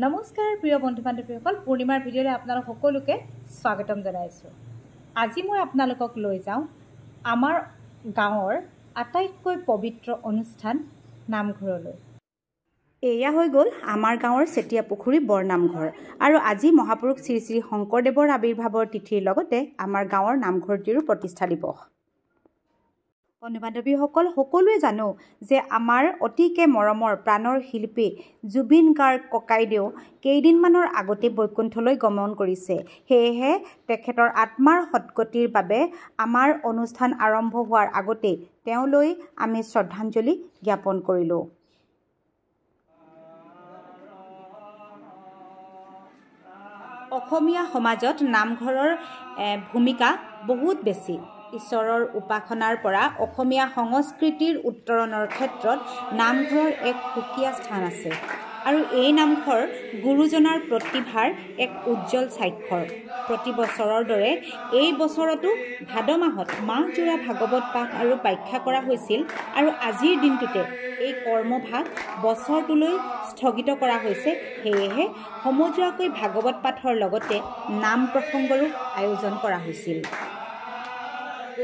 নমস্কাৰ প্ৰিয় বন্ধু বান্ধৱীসকল, পূৰ্ণিমাৰ ভিডিঅ'লৈ আপোনালোক সকলোকে স্বাগতম জনাইছোঁ। আজি মই আপোনালোকক লৈ যাওঁ আমাৰ গাঁৱৰ আটাইতকৈ পবিত্ৰ অনুষ্ঠান নামঘৰলৈ। এয়া হৈ গ'ল আমাৰ গাঁৱৰ চেতিয়া পুখুৰী বৰনামঘৰ। আৰু আজি মহাপুৰুষ শ্ৰী শ্ৰী শংকৰদেৱৰ আৱিৰ্ভাৱৰ তিথিৰ লগতে আমাৰ গাঁৱৰ নামঘৰটিৰো প্ৰতিষ্ঠা দিৱস। বন্ধু বান্ধৱীসকল, সকলোৱে জানো যে আমাৰ অতিকে মৰমৰ প্ৰাণৰ শিল্পী জুবিন গাৰ্গ ককাইদেউ কেইদিনমানৰ আগতে বৈকুণ্ঠলৈ গমন কৰিছে। সেয়েহে তেখেতৰ আত্মাৰ সদ্গতিৰ বাবে আমাৰ অনুষ্ঠান আৰম্ভ হোৱাৰ আগতে তেওঁলৈ আমি শ্ৰদ্ধাঞ্জলি জ্ঞাপন কৰিলোঁ। অসমীয়া সমাজত নামঘৰৰ ভূমিকা বহুত বেছি। ঈশ্বৰৰ উপাসনাৰ পৰা অসমীয়া সংস্কৃতিৰ উত্তৰণৰ ক্ষেত্ৰত নামঘৰৰ এক সুকীয়া স্থান আছে। আৰু এই নামঘৰ গুৰুজনাৰ প্ৰতিভাৰ এক উজ্জ্বল স্বাক্ষৰ। প্ৰতি বছৰৰ দৰে এই বছৰতো ভাদ মাহত মাহজোৰা ভাগৱত পাঠ আৰু ব্যাখ্যা কৰা হৈছিল। আৰু আজিৰ দিনটোতে এই কৰ্মভাগ বছৰটোলৈ স্থগিত কৰা হৈছে। সেয়েহে সমজুৱাকৈ ভাগৱত পাঠৰ লগতে নাম প্ৰসংগৰো আয়োজন কৰা হৈছিল।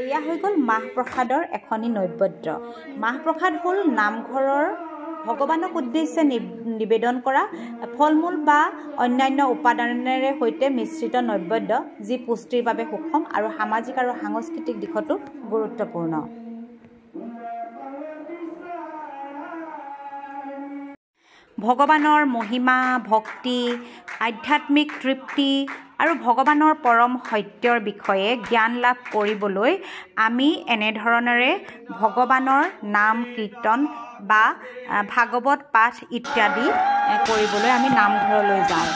এয়া হৈ গ'ল মাহ প্ৰসাদৰ এখনি নৈবেদ্য। মাহ প্ৰসাদ হ'ল নামঘৰৰ ভগৱানক উদ্দেশ্যে নিবেদন কৰা ফল মূল বা অন্যান্য উপাদানেৰে সৈতে মিশ্ৰিত নৈবেদ্য, যি পুষ্টিৰ বাবে সুষম আৰু সামাজিক আৰু সাংস্কৃতিক দিশতো গুৰুত্বপূৰ্ণ। ভগৱানৰ মহিমা, ভক্তি, আধ্যাত্মিক তৃপ্তি আৰু ভগৱানৰ পৰম সত্যৰ বিষয়ে জ্ঞান লাভ কৰিবলৈ আমি এনেধৰণেৰে ভগৱানৰ নাম কীৰ্তন বা ভাগৱত পাঠ ইত্যাদি কৰিবলৈ আমি নামঘৰলৈ যাওঁ।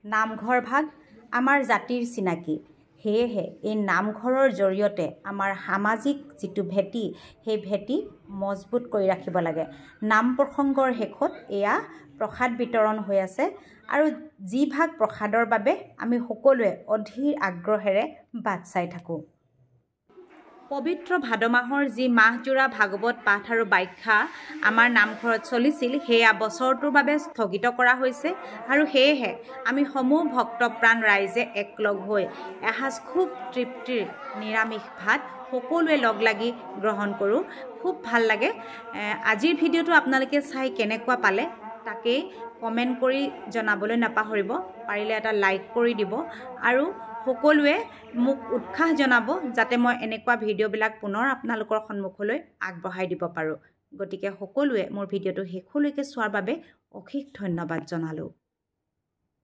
নামঘৰ ভাগ আমাৰ জাতিৰ চিনাকি। সেয়েহে এই নামঘৰৰ জৰিয়তে আমাৰ সামাজিক যিটো ভেটি, সেই ভেটি মজবুত কৰি ৰাখিব লাগে। নাম প্ৰসংগৰ শেষত এয়া প্ৰসাদ বিতৰণ হৈ আছে। আৰু যি ভাগ প্ৰসাদৰ বাবে আমি সকলোৱে অধীৰ আগ্ৰহেৰে বাট চাই থাকোঁ। পবিত্ৰ ভাদ মাহৰ যি মাহজোৰা ভাগৱত পাঠ আৰু ব্যাখ্যা আমাৰ নামঘৰত চলিছিল, সেয়া বছৰটোৰ বাবে স্থগিত কৰা হৈছে। আৰু সেয়েহে আমি সমূহ ভক্তপ্ৰাণ ৰাইজে একলগ হৈ এসাঁজ খুব তৃপ্তিৰ নিৰামিষ ভাত সকলোৱে লগ লাগি গ্ৰহণ কৰোঁ। খুব ভাল লাগে। আজিৰ ভিডিঅ'টো আপোনালোকে চাই কেনেকুৱা পালে তাকেই কমেণ্ট কৰি জনাবলৈ নাপাহৰিব। পাৰিলে এটা লাইক কৰি দিব আৰু সকলোৱে মোক উৎসাহ জনাব, যাতে মই এনেকুৱা ভিডিঅ'বিলাক পুনৰ আপোনালোকৰ সন্মুখলৈ আগবঢ়াই দিব পাৰোঁ। গতিকে সকলোৱে মোৰ ভিডিঅ'টো শেষলৈকে চোৱাৰ বাবে অশেষ ধন্যবাদ জনালোঁ।